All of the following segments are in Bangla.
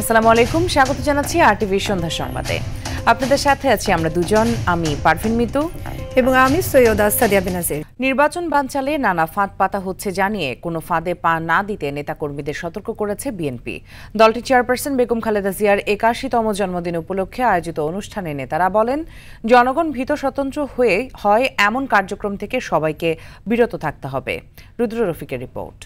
আসসালামু আলাইকুম, স্বাগত জানাচ্ছি আরটিভি সন্ধ্যা সংবাদে। আপনাদের সাথে আছি আমরা দুজন, আমি পারভিন মিতু এবং আমি সৈয়দা সাদিয়া বেনাজির। নির্বাচন বানচালে নানা ফাঁদ পাতা হচ্ছে জানিয়ে কোনো ফাঁদে পা না দিতে নেতাকর্মীদের সতর্ক করেছে বিএনপি। দলটির চেয়ারপারসন বেগম খালেদা জিয়ার ৮১তম জন্মদিন উপলক্ষে আয়োজিত অনুষ্ঠানে নেতারা বলেন, জনগণ ভীত স্বতন্ত্র হয় এমন কার্যক্রম থেকে সবাইকে বিরত থাকতে হবে। রুদ্র রফিকের report.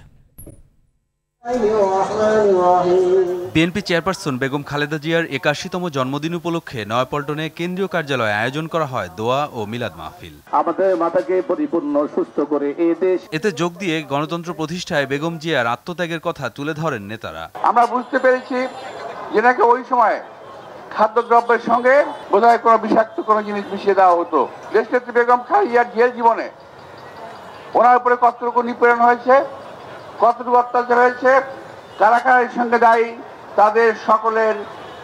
BNP chairperson Begum Khaleda জিয়ার ৮১তম জন্মদিন উপলক্ষে নয়াপল্টনে কেন্দ্রীয় কার্যালয়ে আয়োজন করা হয় দোয়া ও মিলাদ মাহফিল। আমাদের মাতাকে পরিপূর্ণ সুস্থ করে এই দেশ। এতে যোগ দিয়ে গণতন্ত্র প্রতিষ্ঠায় বেগম জিয়ার আত্মত্যাগের কথা তুলে ধরেন নেতারা। আমরা বুঝতে পেরেছি যে নাকি ওই সময় খাদ্যদ্রব্যের সঙ্গে বোধহয় কোনো বিষাক্ত কোনো জিনিস মিশিয়ে দেওয়া হতো। দেশনেত্রী বেগম খালেদার জেল জীবনে ওনার উপরে কতটুকু নিপীড়ন হয়েছে, কতটুকু অত্যাচার হয়েছে, কারা কারা এর সঙ্গে দায়ী, তাদের সকলের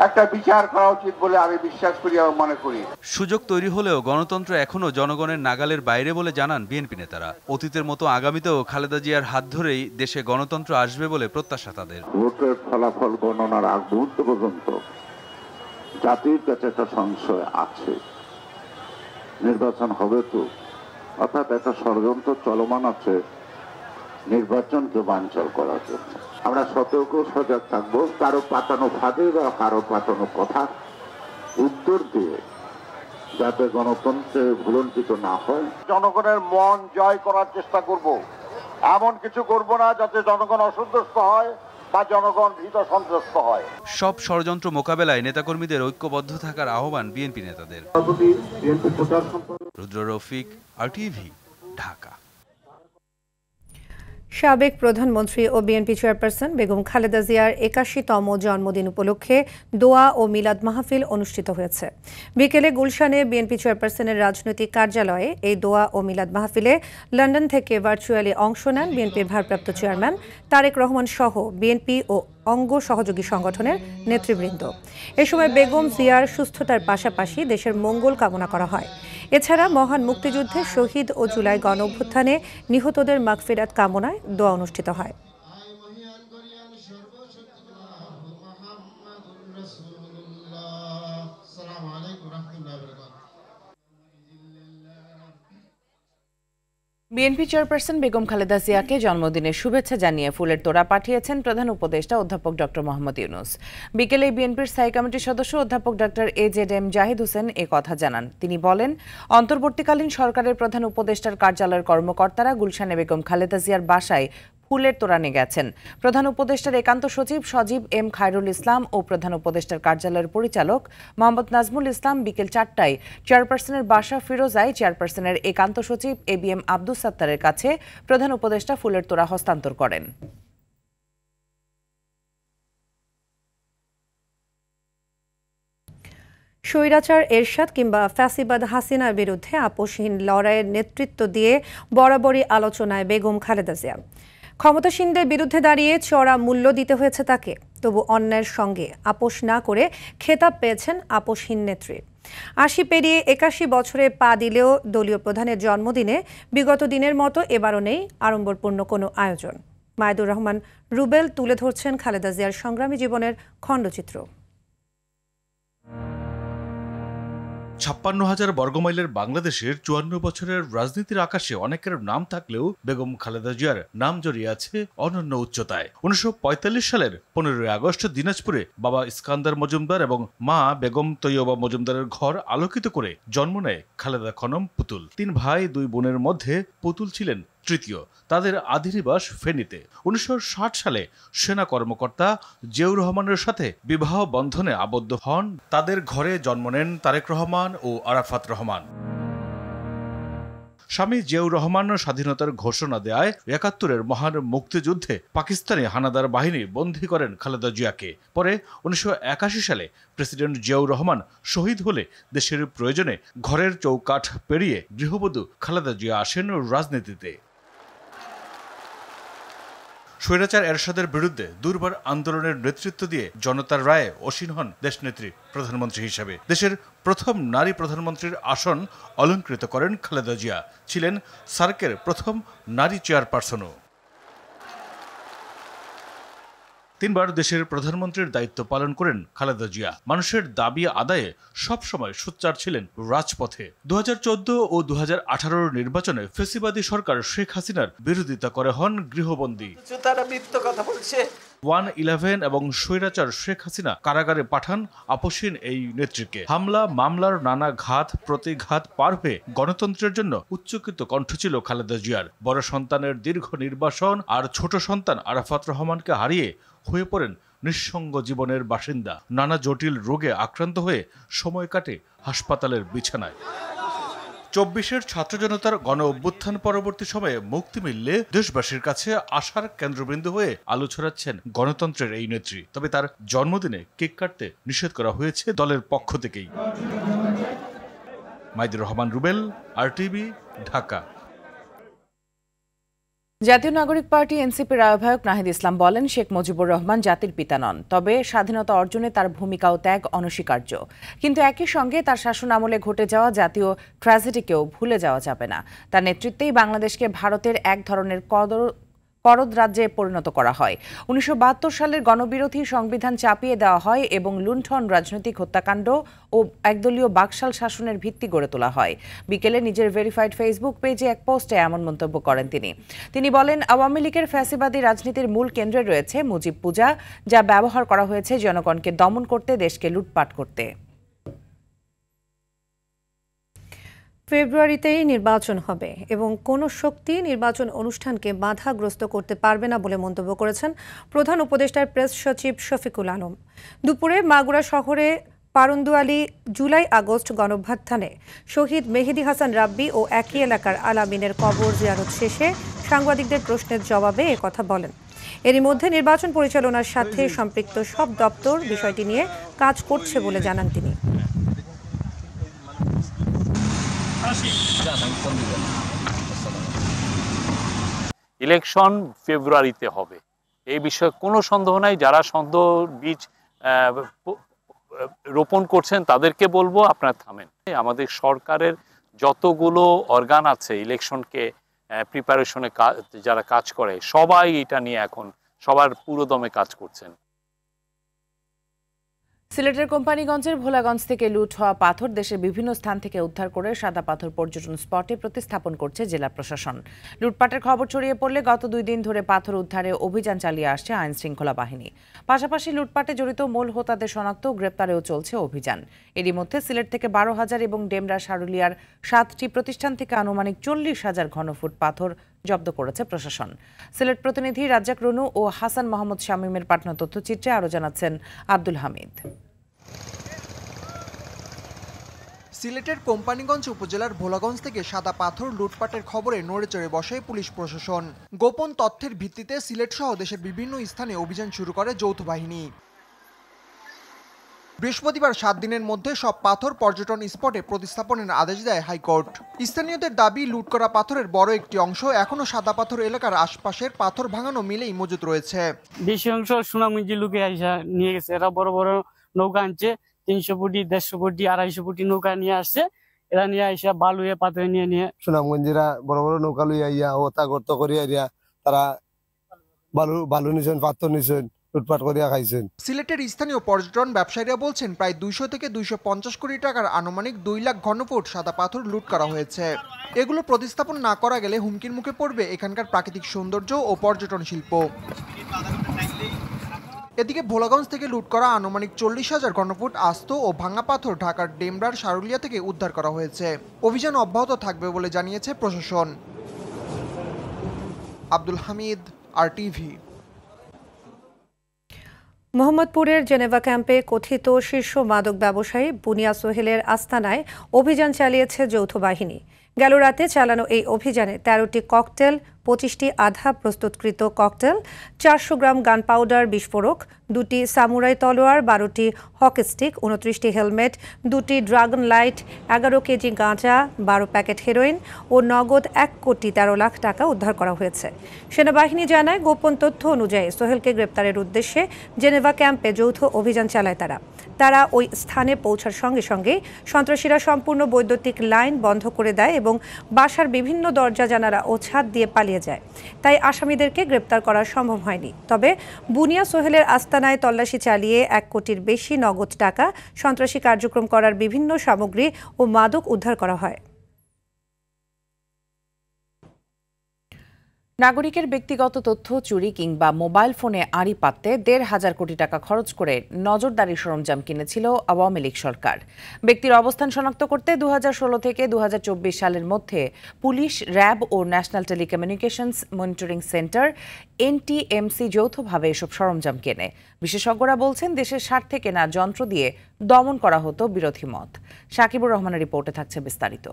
একটা বিচার করা উচিত বলে আমি বিশ্বাস করি এবং মনে করি। সুযোগ তৈরি হলেও গণতন্ত্র এখনো জনগণের নাগালের বাইরে বলে জানান বিএনপি নেতারা। অতীতের মতো আগামীতেও খালেদা জিয়ার হাত ধরেই দেশে গণতন্ত্র আসবে বলে প্রত্যাশা তাদের। ভোটের ফলাফল গণনার আগ মুহূর্ত পর্যন্ত জাতির কাছে একটা সংশয় আছে, নির্বাচন হবে তো, অর্থাৎ একটা ষড়যন্ত্র চলমান আছে নির্বাচনকে বানচাল করার জন্য। আমরা সতর্ক সজাগ থাকবো, কারো পাতানো ফাঁদে বা কারো পাতানো কথা উত্তর দিয়ে যাতে গণতন্ত্রে ভুলণ্ঠিত না হয়। জনগণের মন জয় করার চেষ্টা করব, এমন কিছু করব না যাতে জনগণ অসন্তুষ্ট হয় বা জনগণ ভীত সন্ত্রস্ত হয়। সব ষড়যন্ত্র মোকাবেলায় নেতাকর্মীদের ঐক্যবদ্ধ থাকার আহ্বান বিএনপি নেতাদের। রুদ্র রফিক, আরটিভি, ঢাকা। সাবেক প্রধানমন্ত্রী ও বিএনপি চেয়ারপারসন বেগম খালেদা জিয়ার ৮১তম জন্মদিন উপলক্ষে দোয়া ও মিলাদ মাহফিল অনুষ্ঠিত হয়েছে। বিকেলে গুলশানে বিএনপি চেয়ারপারসনের রাজনৈতিক কার্যালয়ে এই দোয়া ও মিলাদ মাহফিলে লন্ডন থেকে ভার্চুয়ালি অংশ নেন বিএনপির ভারপ্রাপ্ত চেয়ারম্যান তারেক রহমান সহ বিএনপি ও অঙ্গ সহযোগী সংগঠনের নেতৃবৃন্দ। এ সময় বেগম জিয়ার সুস্থতার পাশাপাশি দেশের মঙ্গল কামনা করা হয়। এছাড়া মহান মুক্তিযুদ্ধে শহীদ ও জুলাই গণ অভ্যুত্থানে নিহতদের মাগফিরাত কামনায় দোয়া অনুষ্ঠিত হয়। বিএনপি চেয়ারপারসন বেগম খালেদা জিয়াকে জন্মদিনের শুভেচ্ছা জানিয়ে ফুলের তোড়া পাঠিয়েছেন প্রধান উপদেষ্টা অধ্যাপক ডক্টর মোহাম্মদ ইউনূস। বিকেলে বিএনপির স্থায়ী কমিটির সদস্য অধ্যাপক ডক্টর এজেডএম জাহিদ হোসেন এ কথা জানান। তিনি বলেন, অন্তর্বর্তীকালীন সরকারের প্রধান উপদেষ্টার কার্যালয়ের কর্মকর্তারা গুলশানে বেগম খালেদা জিয়ার বাসায় ফুলের তোড়া নিয়ে গেছেন। প্রধান উপদেষ্টার একান্ত সচিব সজীব এম খায়রুল ইসলাম ও প্রধান উপদেষ্টার কার্যালয়ের পরিচালক মোহাম্মদ নাজমুল ইসলাম বিকেল ৪টায় চেয়ারপারসনের বাসা ফিরোজায় চেয়ারপারসনের একান্ত সচিব এবিএম আব্দুস সাত্তারের কাছে প্রধান উপদেষ্টা ফুলের তোড়া হস্তান্তর করেন। স্বৈরাচার এরশাদ কিংবা ফ্যাসিবাদ হাসিনার বিরুদ্ধে আপোষহীন লড়াইয়ের নেতৃত্ব দিয়ে বরাবরই আলোচনায় বেগম খালেদা জিয়া। ক্ষমতাসীনদের বিরুদ্ধে দাঁড়িয়ে চড়া মূল্য দিতে হয়েছে তাকে, তবু অন্যায়ের সঙ্গে আপোষ না করে খেতাব পেয়েছেন আপোষহীন নেত্রী। ৮০ পেরিয়ে ৮১ বছরে পা দিলেও দলীয় প্রধানের জন্মদিনে বিগত দিনের মতো এবারও নেই আড়ম্বরপূর্ণ কোনো আয়োজন। মায়েদুর রহমান রুবেল তুলে ধরছেন খালেদা জিয়ার সংগ্রামী জীবনের খণ্ডচিত্র। ৫৬,০০০ বর্গমাইলের বাংলাদেশের ৫৪ বছরের রাজনীতির আকাশে অনেকের নাম থাকলেও বেগম খালেদা জিয়ার নাম জড়িয়ে আছে অনন্য উচ্চতায়। ১৯৪৫ সালের ১৫ই আগস্ট দিনাজপুরে বাবা ইস্কান্দার মজুমদার এবং মা বেগম তৈয়বা মজুমদারের ঘর আলোকিত করে জন্ম নেয় খালেদা খনম পুতুল। ৩ ভাই ২ বোনের মধ্যে পুতুল ছিলেন তৃতীয়। তাদের আদিনিবাস ফেনীতে। ১৯৬০ সালে সেনা কর্মকর্তা জিয়াউর রহমানের সাথে বিবাহ বন্ধনে আবদ্ধ হন। তাদের ঘরে জন্ম নেন তারেক রহমান ও আরাফাত রহমান। স্বামী জিয়াউর রহমান স্বাধীনতার ঘোষণা দেয় ৭১-এর মহান মুক্তিযুদ্ধে পাকিস্তানি হানাদার বাহিনী বন্দী করেন খালেদা জিয়াকে। পরে ১৯৮১ সালে প্রেসিডেন্ট জিয়াউর রহমান শহীদ হলে দেশের প্রয়োজনে ঘরের চৌকাঠ পেরিয়ে গৃহবধূ খালেদা জিয়া আসেন রাজনীতিতে। স্বৈরাচার এরশাদের বিরুদ্ধে দুর্বার আন্দোলনের নেতৃত্ব দিয়ে জনতার রায়ে অসীন হন দেশনেত্রী প্রধানমন্ত্রী হিসেবে। দেশের প্রথম নারী প্রধানমন্ত্রীর আসন অলংকৃত করেন খালেদা জিয়া। ছিলেন সার্কের প্রথম নারী চেয়ারপারসনও। তিনবার দেশের প্রধানমন্ত্রীর দায়িত্ব পালন করেন খালেদা জিয়া। মানুষের দাবি আদায়ে সবসময় সোচ্চার ছিলেন রাজপথে। 2014 ও 2018 নির্বাচনে ফ্যাসিবাদী সরকার শেখ হাসিনার বিরোধিতা করে হন গৃহবন্দী। তারা মিথ্যা কথা বলছে। 111 এবং স্বৈরাচার শেখ হাসিনা কারাগারে পাঠান আপসহীন এই নেত্রীকে। হামলা মামলার নানা ঘাত প্রতিঘাত পার হয়ে গণতন্ত্রের জন্য উচ্চকিত কণ্ঠ ছিল খালেদা জিয়ার। বড় সন্তানের দীর্ঘ নির্বাসন আর ছোট সন্তান আরাফাত রহমানকে হারিয়ে হয়ে পড়েন নিঃসঙ্গ জীবনের বাসিন্দা। নানা জটিল রোগে আক্রান্ত হয়ে সময় কাটে হাসপাতালের বিছানায়। 24-এর ছাত্র জনতার গণ অভ্যুত্থান পরবর্তী সময়ে মুক্তি মিললে দেশবাসীর কাছে আশার কেন্দ্রবিন্দু হয়ে আলো ছড়াচ্ছেন গণতন্ত্রের এই নেত্রী। তবে তার জন্মদিনে কেক কাটতে নিষেধ করা হয়েছে দলের পক্ষ থেকেই। মাইদুর রহমান রুবেল, RTV, ঢাকা। জাতীয় নাগরিক পার্টি এনসিপির আহ্বায়ক নাহিদ ইসলাম বলেন, শেখ মুজিবুর রহমান জাতির পিতা নন, তবে স্বাধীনতা অর্জনে তার ভূমিকা ও ত্যাগ অনস্বীকার্য। কিন্তু একই সঙ্গে তার শাসন আমলে ঘটে যাওয়া জাতীয় ট্র্যাজেডিকেও ভুলে যাওয়া যাবে না। তার নেতৃত্বেই বাংলাদেশকে ভারতের এক ধরনের করদ রাজ্যে পরিণত করা হয়। 1972 সালের গণবিরোধী সংবিধান চাপিয়ে দেওয়া হয় এবং লুণ্ঠন, রাজনৈতিক হত্যাকাণ্ড ও একদলীয় বাকশাল শাসনের ভিত্তি গড়ে তোলা হয়। বিকেলে নিজের ভেরিফাইড ফেসবুক পেজে এক পোস্টে এমন মন্তব্য করেন তিনি বলেন, আওয়ামী লীগের ফ্যাসিবাদী রাজনীতির মূল কেন্দ্রে রয়েছে মুজিব পূজা, যা ব্যবহার করা হয়েছে জনগণকে দমন করতে, দেশকে লুটপাট করতে। ফেব্রুয়ারিতেই নির্বাচন হবে এবং কোনো শক্তি নির্বাচন অনুষ্ঠানকে বাধাগ্রস্ত করতে পারবে না বলে মন্তব্য করেছেন প্রধান উপদেষ্টার প্রেস সচিব শফিকুল আলম। দুপুরে মাগুরা শহরে পারন্দুয়ালি জুলাই আগস্ট গণঅভ্যুত্থানে শহীদ মেহেদী হাসান রাব্বি ও একই এলাকার আলামিনের কবর জিয়ারত শেষে সাংবাদিকদের প্রশ্নের জবাবে একথা বলেন। এরই মধ্যে নির্বাচন পরিচালনার সাথে সম্পৃক্ত সব দপ্তর বিষয়টি নিয়ে কাজ করছে বলে জানান তিনি। ইলেকশন ফেব্রুয়ারিতে হবে, এই বিষয়ে কোনো সন্দেহ নাই। যারা সন্দেহ বীজ রোপণ করছেন তাদেরকে বলবো, আপনারা থামেন। আমাদের সরকারের যতগুলো অর্গান আছে ইলেকশনকে প্রিপারেশনে যারা কাজ করে, সবাই এটা নিয়ে এখন সবার পুরোদমে কাজ করছেন। সিলেটের কোম্পানিগঞ্জের ভোলাগঞ্জ থেকে লুট হওয়া পাথর দেশের বিভিন্ন স্থান থেকে উদ্ধার করে সাদা পাথর পর্যটন স্পটে প্রতিস্থাপন করছে জেলা প্রশাসন। লুটপাটের খবর ছড়িয়ে পড়লে গত 2 দিন ধরে পাথর উদ্ধারে অভিযান চালিয়ে আসছে আইন শৃঙ্খলা বাহিনী। পাশাপাশি লুটপাটে জড়িত মূল হোতাদের শনাক্ত ও গ্রেপ্তারেও চলছে অভিযান। এরই মধ্যে সিলেট থেকে 12,000 এবং ডেমরা সারুলিয়ার 7টি প্রতিষ্ঠান থেকে আনুমানিক 40,000 ঘনফুট পাথর জব্দ করেছে প্রশাসন। সিলেট প্রতিনিধি রাজ্জাক রুনু ও হাসান মোহাম্মদ শামীমের পাঠানো তথ্যচিত্রে আরও জানাচ্ছেন আব্দুল হামিদ। সিলেটের কোম্পানিগঞ্জ উপজেলার ভোলাগঞ্জ থেকে সাদা পাথর লুটপাটের খবরে নড়েচড়ে বসে পুলিশ প্রশাসন। গোপন তথ্যের ভিত্তিতে সিলেট সহ দেশের বিভিন্ন স্থানে অভিযান শুরু করে যৌথ বাহিনী। বৃহস্পতিবার 7 দিনের মধ্যে সব পাথর পর্যটন স্পটে প্রতিস্থাপনের আদেশ দেয় হাইকোর্ট। স্থানীয়দের দাবি, লুট করা পাথরের বড় একটি অংশ এখনো সাদা পাথর এলাকার আশপাশের পাথর ভাঙানো মিলেই মজুত রয়েছে। বেশি অংশ সুনামগঞ্জি লোকে আইসা নিয়ে গেছে। এরা বড় বড় নৌকা আনছে, 300 ফুটি 150 ফুটি 250 ফুটি নৌকা নিয়ে আসছে। এরা নিয়ে আইসা বালু পাথর নিয়ে সুনামগঞ্জিরা বড় বড় নৌকা লইয়া ইয়া ওতা গর্ত করিয়া তারা বালু নিছেন, পাথর নিছেন, লুটপাট করিয়া খাইছেন। সিলেটের স্থানীয় পর্যটন ব্যবসায়ীরা বলছেন, প্রায় 200 থেকে 250 কোটি টাকার আনুমানিক 2 লাখ ঘনফুট সাদা পাথর লুট করা হয়েছে। এগুলো প্রতিস্থাপন না করা গেলে হুমকির মুখে পড়বে এখানকার প্রাকৃতিক সৌন্দর্য ও পর্যটন শিল্প। এদিকে ভোলাগঞ্জ থেকে লুট করা আনুমানিক 40,000 ঘনফুট আস্ত ও ভাঙা পাথর ঢাকার ডেমরার সারুলিয়া থেকে উদ্ধার করা হয়েছে। অভিযান অব্যাহত থাকবে বলে জানিয়েছে প্রশাসন। আব্দুল হামিদ, RTV। মোহাম্মদপুরের জেনেভা ক্যাম্পে কথিত শীর্ষ মাদক ব্যবসায়ী বুনিয়া সোহেলের আস্তানায় অভিযান চালিয়েছে যৌথ বাহিনী। গেল রাতে চালানো এই অভিযানে 13টি ককটেল, 25টি আধা প্রস্তুতকৃত ককটেল, 400 গ্রাম গান পাউডার বিস্ফোরক, 2টি সামুরাই তলোয়ার, 12টি হকি স্টিক, 29টি হেলমেট, 2টি ড্রাগন লাইট, 11 কেজি গাঁজা, 12 প্যাকেট হেরোইন ও নগদ 1,13 লাখ টাকা উদ্ধার করা হয়েছে। সেনাবাহিনী জানায়, গোপন তথ্য অনুযায়ী সোহেলকে গ্রেপ্তারের উদ্দেশ্যে জেনেভা ক্যাম্পে যৌথ অভিযান চালায় তারা। তারা ওই স্থানে পৌঁছার সঙ্গে সঙ্গে সন্ত্রাসীরা সম্পূর্ণ বৈদ্যুতিক লাইন বন্ধ করে দেয় এবং বাসার বিভিন্ন দরজা জানালা ও ছাদ দিয়ে পালিয়ে যায়। তাই আসামিদেরকে গ্রেপ্তার করা সম্ভব হয়নি। তবে বুনিয়া সোহেলের আস্তানায় তল্লাশি চালিয়ে 1 কোটির বেশি নগদ টাকা, সন্ত্রাসী কার্যক্রম করার বিভিন্ন সামগ্রী ও মাদক উদ্ধার করা হয়। নাগরিকের ব্যক্তিগত তথ্য চুরি কিংবা মোবাইল ফোনে আড়ি পাততে 1,500 কোটি টাকা খরচ করে নজরদারি সরঞ্জাম কিনেছিল আওয়ামী লীগ সরকার। ব্যক্তির অবস্থান শনাক্ত করতে 2016 থেকে 2024 সালের মধ্যে পুলিশ, র্যাব ও national telecommunications monitoring centre NTMC যৌথভাবে এসব সরঞ্জাম কেনে। বিশেষজ্ঞরা বলছেন, দেশের স্বার্থে কেনা যন্ত্র দিয়ে দমন করা হতো বিরোধী মত। সাকিবুর রহমানের রিপোর্টে থাকছে বিস্তারিত।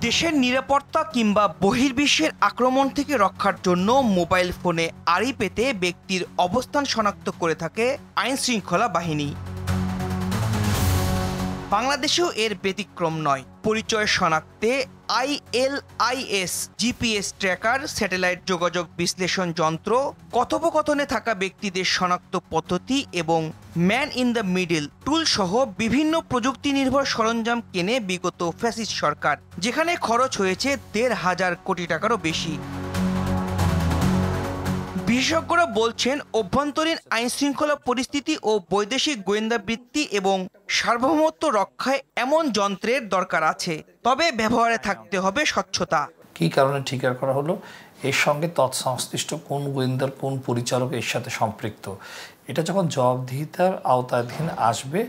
দেশের নিরাপত্তা কিংবা বহির্বিশ্বের আক্রমণ থেকে রক্ষার জন্য মোবাইল ফোনে আড়ি পেতে ব্যক্তির অবস্থান শনাক্ত করে থাকে আইনশৃঙ্খলা বাহিনী। বাংলাদেশেও এর ব্যতিক্রম নয়। পরিচয় শনাক্তে ILIS, GPS ট্র্যাকার, স্যাটেলাইট যোগাযোগ বিশ্লেষণ যন্ত্র, কথোপকথনে থাকা ব্যক্তিদের শনাক্ত পদ্ধতি এবং ম্যান ইন দ্য মিডল টুল সহ বিভিন্ন প্রযুক্তি নির্ভর সরঞ্জাম কেনে বিগত ফ্যাসিস্ট সরকার, যেখানে খরচ হয়েছে 1,500 কোটি টাকারও বেশি। বিশেষজ্ঞরা বলছেন, অভ্যন্তরীণ আইনশৃঙ্খলা পরিস্থিতি ও বৈদেশিক গোয়েন্দা বৃত্তি এবং সার্বভৌমত্ব রক্ষায় এমন যন্ত্রের দরকার আছে, তবে ব্যবহারে থাকতে হবে স্বচ্ছতা। কী কারণে ট্রিগার করা হলো, এর সঙ্গে তৎসংশ্লিষ্ট কোন গোয়েন্দার কোন পরিচালক এর সাথে সম্পৃক্ত, এটা যখন জবাবদিহিতার আওতাধীন আসবে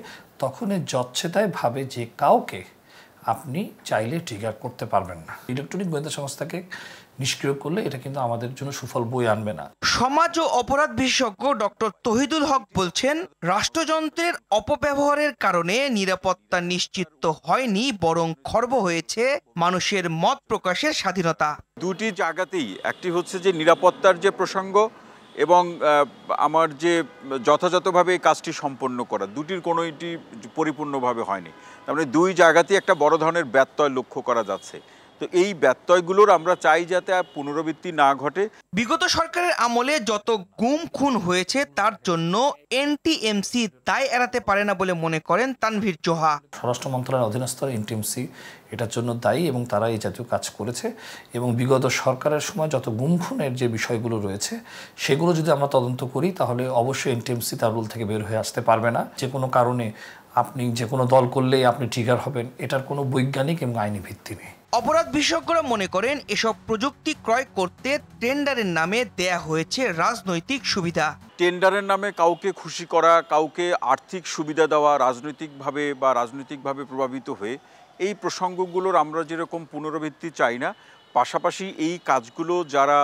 তখন এর যচ্ছেতায় ভাবে যে কাউকে আপনি চাইলে ট্রিগার করতে পারবেন না। ইলেকট্রনিক গোয়েন্দা সংস্থাকে নিষ্ক্রিয় করলে এটা কিন্তু আমাদের জন্য সুফল বয়ে আনবে না। সমাজ ও অপরাধ বিশেষজ্ঞ ডক্টর তহিদুল হক বলছেন, রাষ্ট্রযন্ত্রের অপব্যবহারের কারণে নিরাপত্তা নিশ্চিত হয়নি, বরং খর্ব হয়েছে মানুষের মত প্রকাশের স্বাধীনতা। দুটি জায়গাতেই, একটি হচ্ছে যে নিরাপত্তার যে প্রসঙ্গ এবং আমার যে যথাযথভাবে এই কাজটি সম্পন্ন করা, দুটির কোনোটি পরিপূর্ণভাবে হয়নি। তার মানে দুই জায়গাতেই একটা বড় ধরনের ব্যত্যয় লক্ষ্য করা যাচ্ছে। তো এই ব্যত্যয়গুলোর আমরা চাই যাতে পুনরাবৃত্তি না ঘটে। বিগত সরকারের আমলে যত গুম খুন হয়েছে তার জন্য NTMC দায় এড়াতে পারে না বলে মনে করেন তানভীর জোহা। স্বরাষ্ট্র মন্ত্রণালয়ের অধীনস্থ NTMC এটার জন্য দায়ী এবং তারা এই জাতীয় কাজ করেছে। এবং বিগত সরকারের সময় যত গুম খুনের যে বিষয়গুলো রয়েছে সেগুলো যদি আমরা তদন্ত করি তাহলে অবশ্যই NTMC তার রুল থেকে বের হয়ে আসতে পারবে না। যে কোনো কারণে আপনি যে কোনো দল করলেই আপনি ট্রিগার হবেন, এটার কোনো বৈজ্ঞানিক এবং আইনি ভিত্তি নেই। অপরাধ বিশেষজ্ঞরা মনে করেন, এসব প্রযুক্তি ক্রয় করতে টেন্ডারের নামে দেয়া হয়েছে রাজনৈতিক সুবিধা। টেন্ডারের নামে কাউকে খুশি করা, কাউকে আর্থিক সুবিধা দেওয়া, রাজনৈতিকভাবে প্রভাবিত হয়ে এই প্রসঙ্গগুলোর আমরা যেরকম পুনরাবৃত্তি চাই না, পাশাপাশি এই কাজগুলো যারা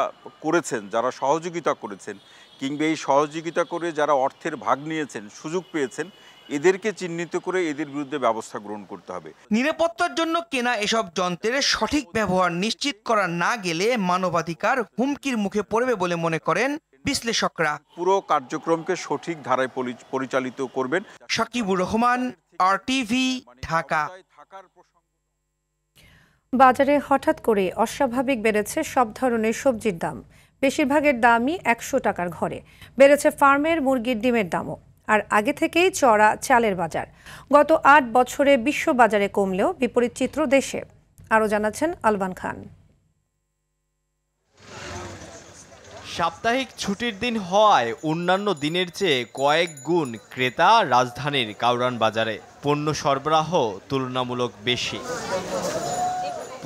করেছেন, যারা সহযোগিতা করেছেন কিংবা এই সহযোগিতা করে যারা অর্থের ভাগ নিয়েছেন, সুযোগ পেয়েছেন, এদেরকে চিহ্নিত করে এদের বিরুদ্ধে ব্যবস্থা গ্রহণ করতে হবে। নিরাপত্তার জন্য কেনা এসব যন্ত্রের সঠিক ব্যবহার নিশ্চিত করা না গেলে মানবাধিকার হুমকির মুখে পড়বে বলে মনে করেন বিশ্লেষকরা। পুরো কার্যক্রমকে সঠিক ধারায় পরিচালিত করবেন। সাকিবুর রহমান, RTV, ঢাকা। বাজারে হঠাৎ করে অস্বাভাবিক বেড়েছে সব ধরনের সবজির দাম। বেশিরভাগের দামই 100 টাকার ঘরে। বেড়েছে ফার্মের মুরগির ডিমের দামও। আর আগে থেকেই চড়া চালের বাজার। গত 8 বছরে বিশ্ব বাজারে কমলেও বিপরীত চিত্র দেশে। আরও জানাচ্ছেন আলবান খান। সাপ্তাহিক ছুটির দিন হওয়ায় অন্যান্য দিনের চেয়ে কয়েক গুণ ক্রেতা রাজধানীর কাউরান বাজারে। পণ্য সরবরাহ তুলনামূলক বেশি।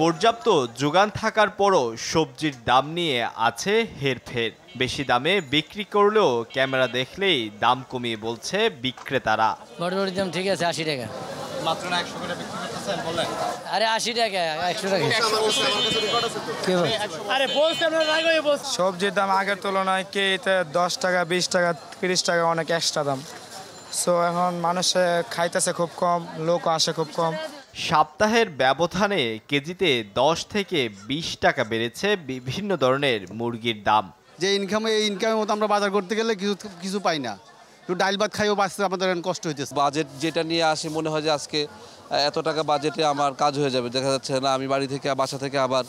পর্যাপ্ত যোগান থাকার পরও সবজির দাম নিয়ে আছে হেরফের। বেশি দামে বিক্রি করলেও ক্যামেরা দেখলেই দাম কমিয়ে বলছে বিক্রেতারা। বড়বড়ির দাম ঠিক আছে 80 টাকা মাত্র, না 100 করে বিক্রি করতেছেন বলেন? আরে 80 টাকা 100 টাকা। আরে বলছেন না, রাগই বল। সবজির দাম আগের তুলনায় কেজিতে 10 টাকা 20 টাকা 30 টাকা অনেক এক্সট্রা দাম। সো এখন মানুষে খাইতেছে খুব কম, লোক আসে খুব কম। সপ্তাহের ব্যবধানে কেজিতে 10 থেকে 20 টাকা বেড়েছে বিভিন্ন ধরনের মুরগির দাম। যে ইনকামের মতো আমরা বাজার করতে গেলে কিছু পাই না, একটু ডাল ভাত খাইও বাঁচতে আমাদের কষ্ট হইতেছে। বাজেট যেটা নিয়ে আসে মনে হয় যে আজকে এত টাকা বাজেটে আমার কাজ হয়ে যাবে, দেখা যাচ্ছে না আমি বাসা থেকে আবার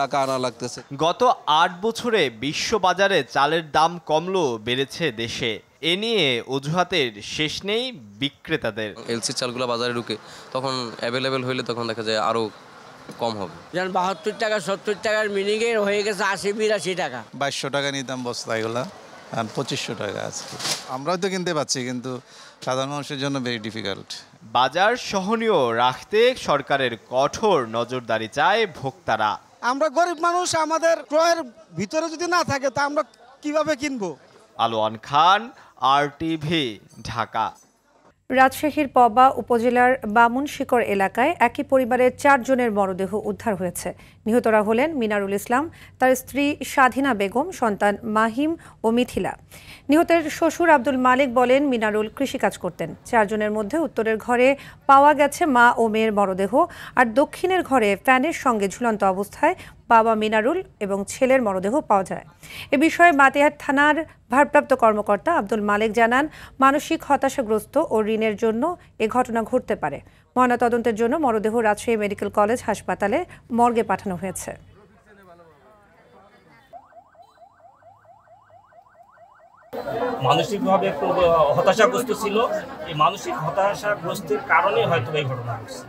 টাকা আনা লাগতেছে। গত 8 বছরে বিশ্ব বাজারে চালের দাম কমলেও বেড়েছে দেশে। এ নিয়ে অজুহাতের শেষ নেই বিক্রেতাদের। এলসি চালগুলো বাজারে ঢুকে তখন অ্যাভেলেবেল হইলে তখন দেখা যায় আরও কম হবে। যেমন 72 টাকা 70 টাকার মিনিংয়ে হয়ে গেছে 80-82 টাকা। 2200 টাকা নিতাম বস্তা, এগুলা আর 2500 টাকা আজকে। আমরাও তো কিনতে পাচ্ছি, কিন্তু সাধারণ মানুষের জন্য ভেরি ডিফিকাল্ট। বাজার সহনীয় রাখতে সরকারের কঠোর নজরদারি চায় ভোক্তারা। আমরা গরিব মানুষ, আমাদের ক্রয়ের ভিতরে যদি না থাকে তা আমরা কিভাবে কিনবো? আলোয়ান খান, RTV, ঢাকা। রাজশাহীর পবা উপজেলার বামুনশিকর এলাকায় একই পরিবারের 4 জনের মরদেহ উদ্ধার হয়েছে। নিহতরা হলেন মিনারুল ইসলাম, তার স্ত্রী স্বাধীনা বেগম, সন্তান মাহিম ও মিথিলা। নিহতের শ্বশুর আব্দুল মালিক বলেন, মিনারুল কৃষিকাজ করতেন। 4 জনের মধ্যে উত্তরের ঘরে পাওয়া গেছে মা ও মেয়ের মরদেহ, আর দক্ষিণের ঘরে ফ্যানের সঙ্গে ঝুলন্ত অবস্থায় বাবা মিনারুল এবং ছেলের মরদেহ পাওয়া যায়। এ বিষয়ে মাটিয়ার থানার ভারপ্রাপ্ত কর্মকর্তা আব্দুল মালিক জানান, মানসিক হতাশাগ্রস্ত ও ঋণের জন্য এ ঘটনা ঘটতে পারে। ময়নাতদন্তের জন্য মরদেহ রাজশাহী মেডিকেল কলেজ হাসপাতালে মর্গে পাঠানো হয়েছে। মানসিকভাবে খুব হতাশাগ্রস্ত ছিল। এই মানসিক হতাশাগ্রস্তের কারণে হয়তো এই ঘটনা ঘটছে।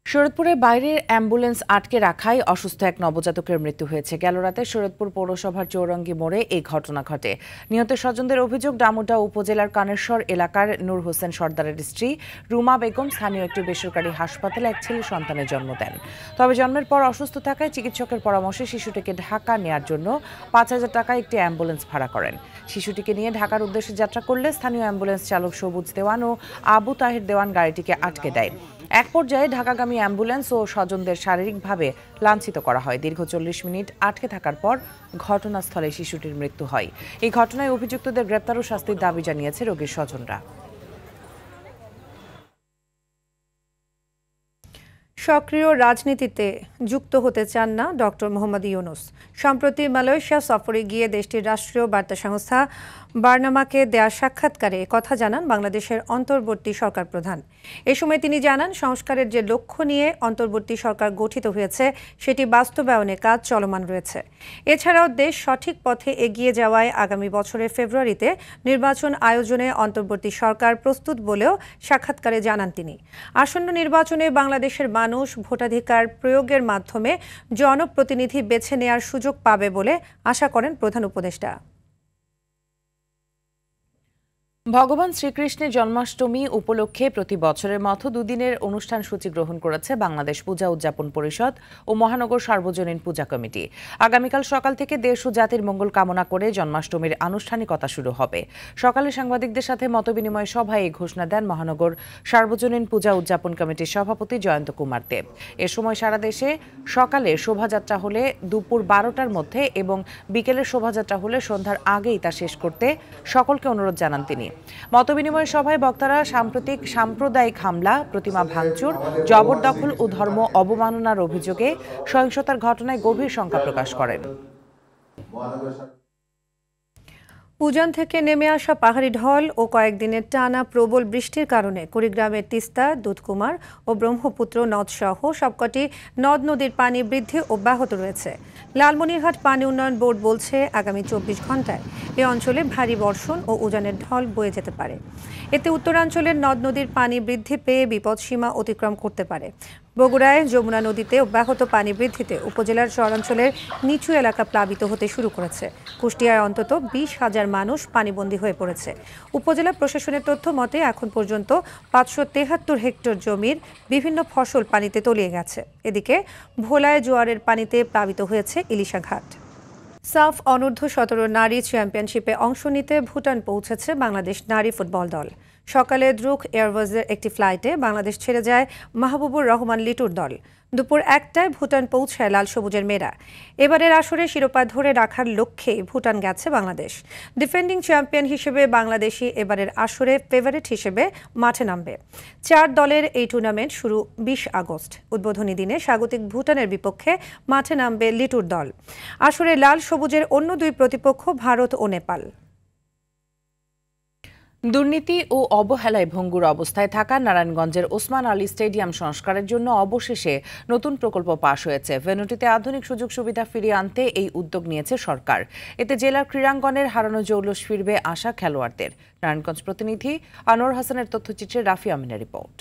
শরৎপুরে বাইরের অ্যাম্বুলেন্স আটকে রাখায় অসুস্থ এক নবজাতকের মৃত্যু হয়েছে। গেল রাতে শরৎপুর পৌরসভার চৌরঙ্গি মোড়ে এই ঘটনা ঘটে। নিহত স্বজনদের অভিযোগ, ডামুডা উপজেলার কানেশ্বর এলাকার নূর হোসেন সর্দারের স্ত্রী রুমা বেগম স্থানীয় একটি বেসরকারি হাসপাতালে এক ছেলে সন্তানের জন্ম দেন। তবে জন্মের পর অসুস্থ থাকায় চিকিৎসকের পরামর্শে শিশুটিকে ঢাকা নেয়ার জন্য 5000 টাকায় একটি অ্যাম্বুলেন্স ভাড়া করেন। শিশুটিকে নিয়ে ঢাকার উদ্দেশ্যে যাত্রা করলে স্থানীয় অ্যাম্বুলেন্স চালক সবুজ দেওয়ান ও আবু তাহির দেওয়ান গাড়িটিকে আটকে দেয়। এক পর্যায়ে ঢাকাগামী অ্যাম্বুলেন্স ও স্বজনদের শারীরিকভাবে লাঞ্ছিত করা হয়। দীর্ঘ 40 মিনিট আটকে থাকার পর ঘটনাস্থলে শিশুটির মৃত্যু হয়। এই ঘটনায় অভিযুক্তদের গ্রেপ্তার ও শাস্তির দাবি জানিয়েছে রোগীর স্বজনরা। সক্রিয় রাজনীতিতে যুক্ত হতে চান না ডক্টর মোহাম্মদ ইউনূস। সম্প্রতি মালয়েশিয়া সফরে গিয়ে দেশটির রাষ্ট্রীয় বার্তা সংস্থা বার্নামাকে দেয়া সাক্ষাৎকারে কথা জানান বাংলাদেশের অন্তর্বর্তী সরকার প্রধান। এ সময় তিনি জানান, সংস্কারের যে লক্ষ্য নিয়ে অন্তর্বর্তী সরকার গঠিত হয়েছে সেটি বাস্তবায়নে কাজ চলমান রয়েছে। এছাড়াও দেশ সঠিক পথে এগিয়ে যাওয়ায় আগামী বছরের ফেব্রুয়ারিতে নির্বাচন আয়োজনে অন্তর্বর্তী সরকার প্রস্তুত বলেও সাক্ষাৎকারে জানান তিনি। আসন্ন নির্বাচনে বাংলাদেশের মানুষ ভোটাধিকার প্রয়োগের মাধ্যমে জনপ্রতিনিধি বেছে নেওয়ার সুযোগ পাবে বলে আশা করেন প্রধান উপদেষ্টা। ভগবান শ্রীকৃষ্ণের জন্মাষ্টমী উপলক্ষে প্রতি বছরের মতো দুদিনের অনুষ্ঠান সূচি গ্রহণ করেছে বাংলাদেশ পূজা উদযাপন পরিষদ ও মহানগর সার্বজনীন পূজা কমিটি। আগামীকাল সকাল থেকে দেশ ও জাতির মঙ্গল কামনা করে জন্মাষ্টমীর আনুষ্ঠানিকতা শুরু হবে। সকালে সাংবাদিকদের সাথে মতবিনিময় সভায় এই ঘোষণা দেন মহানগর সার্বজনীন পূজা উদযাপন কমিটির সভাপতি জয়ন্ত কুমার দেব। এ সময় সারা দেশে সকালে শোভাযাত্রা হলে দুপুর 12টার মধ্যে এবং বিকেলের শোভাযাত্রা হলে সন্ধ্যার আগেই তা শেষ করতে সকলকে অনুরোধ জানান তিনি। মতবিনিময় সভায় বক্তারা সাম্প্রতিক সাম্প্রদায়িক হামলা, প্রতিমা ভাঙচুর, জবরদখল ও ধর্ম অবমাননার অভিযোগে সহিংসতার ঘটনায় গভীর শঙ্কা প্রকাশ করেন। উজান থেকে নেমে আসা পাহাড়ি ঢল ও কয়েকদিনের টানা প্রবল বৃষ্টির কারণে কুড়িগ্রামের তিস্তা, দুধকুমার ও ব্রহ্মপুত্র নদসহ সবকটি নদ নদীর পানি বৃদ্ধি অব্যাহত রয়েছে। লালমনিরহাট পানি উন্নয়ন বোর্ড বলছে, আগামী 24 ঘন্টায় এ অঞ্চলে ভারী বর্ষণ ও উজানের ঢল বয়ে যেতে পারে। এতে উত্তরাঞ্চলের নদ নদীর পানি বৃদ্ধি পেয়ে বিপদসীমা অতিক্রম করতে পারে। বগুড়ায় যমুনা নদীতে অব্যাহত পানি বৃদ্ধিতে উপজেলার শহরাঞ্চলের নিচু এলাকা প্লাবিত হতে শুরু করেছে। কুষ্টিয়ায় অন্তত 20,000 মানুষ পানিবন্দী হয়ে পড়েছে। উপজেলা প্রশাসনের তথ্য মতে এখন পর্যন্ত 573 হেক্টর জমির বিভিন্ন ফসল পানিতে তলিয়ে গেছে। এদিকে ভোলায় জোয়ারের পানিতে প্লাবিত হয়েছে ইলিশা ঘাট। সাফ অনূর্ধ্ব-17 নারী চ্যাম্পিয়নশিপে অংশ নিতে ভুটান পৌঁছেছে বাংলাদেশ নারী ফুটবল দল। সকালে দ্রুক এয়ারওয়েজের একটি ফ্লাইটে বাংলাদেশ ছেড়ে যায় মাহবুবুর রহমান লিটুর দল। দুপুর 1টায় ভুটান পৌঁছায় লাল সবুজের মেয়েরা। এবারের আসরে শিরোপা ধরে রাখার লক্ষ্যে ভুটান গেছে বাংলাদেশ। ডিফেন্ডিং চ্যাম্পিয়ন হিসেবে বাংলাদেশই এবারের আসরে ফেভারিট হিসেবে মাঠে নামবে। 4 দলের এই টুর্নামেন্ট শুরু 20 আগস্ট। উদ্বোধনী দিনে স্বাগতিক ভুটানের বিপক্ষে মাঠে নামবে লিটুর দল। আসরে লাল সবুজের অন্য 2 প্রতিপক্ষ ভারত ও নেপাল। দুর্নীতি ও অবহেলায় ভঙ্গুর অবস্থায় থাকা নারায়ণগঞ্জের ওসমান আলী স্টেডিয়াম সংস্কারের জন্য অবশেষে নতুন প্রকল্প পাশ হয়েছে। ভেন্যুটিতে আধুনিক সুযোগ সুবিধা ফিরিয়ে আনতে এই উদ্যোগ নিয়েছে সরকার। এতে জেলার ক্রীড়াঙ্গনের হারানো জৌলুস ফিরবে আশা খেলোয়াড়দের। নারায়ণগঞ্জ প্রতিনিধি আনোয়ার হাসানের তথ্যচিত্রে রাফি আমিনের রিপোর্ট।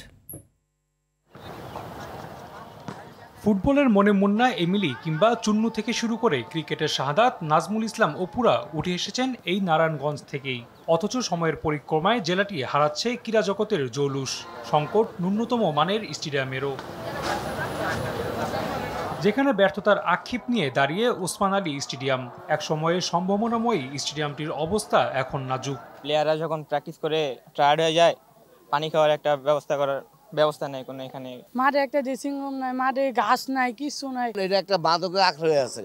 ফুটবলের মনে মুন্না এমিলি কিংবা চুন্নু থেকে শুরু করে ক্রিকেটের শাহাদাত নাজমুল ইসলাম অপুরা উঠে এসেছেন এই নারায়ণগঞ্জ থেকেই। অথচ সময়ের পরিক্রমায় জেলাটি হারাচ্ছে ক্রীড়া জগতের জৌলুস। সংকট ন্যূনতম মানের স্টেডিয়ামেরও। যেখানে ব্যর্থতার আক্ষেপ নিয়ে দাঁড়িয়ে ওসমান আলী স্টেডিয়াম, এক সময়ে সম্ভাবনাময়ী স্টেডিয়ামটির অবস্থা এখন নাজুক। প্লেয়াররা যখন প্র্যাকটিস করে টায়ার্ড হয়ে যায়, পানি খাওয়ার একটা ব্যবস্থা নেই কোনো এখানে। মাঠে একটা ড্রেসিং রুম নাই, মাঠে ঘাস নাই, কিছু নাই। এটা একটা মাদকের আখড়া হয়ে আছে,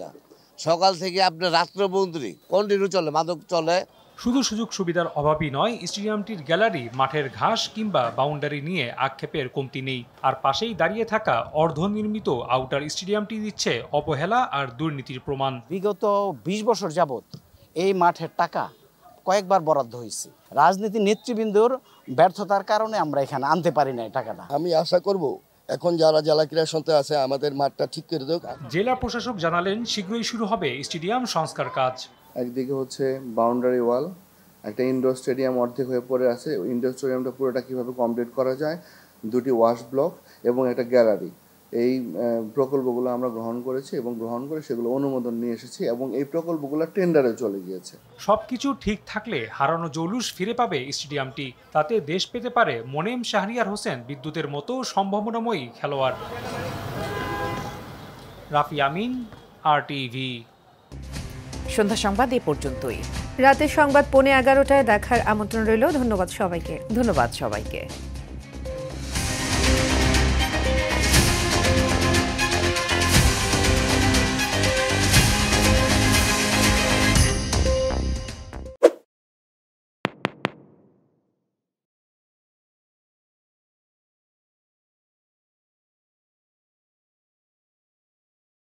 সকাল থেকে আপনার রাত্র পর্যন্ত কন্টিনিউ চলে, মাদক চলে। শুধু সুযোগ সুবিধার অভাবই নয়, স্টেডিয়ামটির গ্যালারি, মাঠের ঘাস কিংবা বাউন্ডারি নিয়ে আক্ষেপের কমতি নেই। আর পাশেই দাঁড়িয়ে থাকা অর্ধনির্মিত আউটার স্টেডিয়ামটি দিচ্ছে অবহেলা আর দুর্নীতির প্রমাণ। বিগত 20 বছর যাবত এই মাঠের টাকা কয়েকবার বরাদ্দ হয়েছে। রাজনীতি নেতৃবৃন্দর ব্যর্থতার কারণে আমরা এখানে আনতে পারি না এই টাকাটা। আমি আশা করব এখন যারা জেলা ক্রীড়া সংস্থা আছে আমাদের মাঠটা ঠিক করে দেব। জেলা প্রশাসক জানালেন শীঘ্রই শুরু হবে স্টেডিয়াম সংস্কার কাজ। একদিকে হচ্ছে বাউন্ডারি ওয়াল, একটা ইনডোর স্টেডিয়াম অর্ধেক হয়ে পড়ে আছে, ইনডোর স্টেডিয়ামটা পুরোটা কীভাবে কমপ্লিট করা যায়, 2টি ওয়াশ ব্লক এবং একটা গ্যালারি, এই প্রকল্পগুলো আমরা গ্রহণ করেছি এবং গ্রহণ করে সেগুলো অনুমোদন নিয়ে এসেছি এবং এই প্রকল্পগুলো টেন্ডারে চলে গিয়েছে। সবকিছু ঠিক থাকলে হারানো জৌলুস ফিরে পাবে স্টেডিয়ামটি। তাতে দেশ পেতে পারে মোনেম শাহরিয়ার হোসেন বিদ্যুতের মতো সম্ভাবনাময়ী খেলোয়াড়। রাফি আমিন, RTV। সন্ধ্যা সংবাদ এ পর্যন্তই। রাতের সংবাদ 11:15টায় দেখার আমন্ত্রণ রইল। ধন্যবাদ সবাইকে। ধন্যবাদ সবাইকে।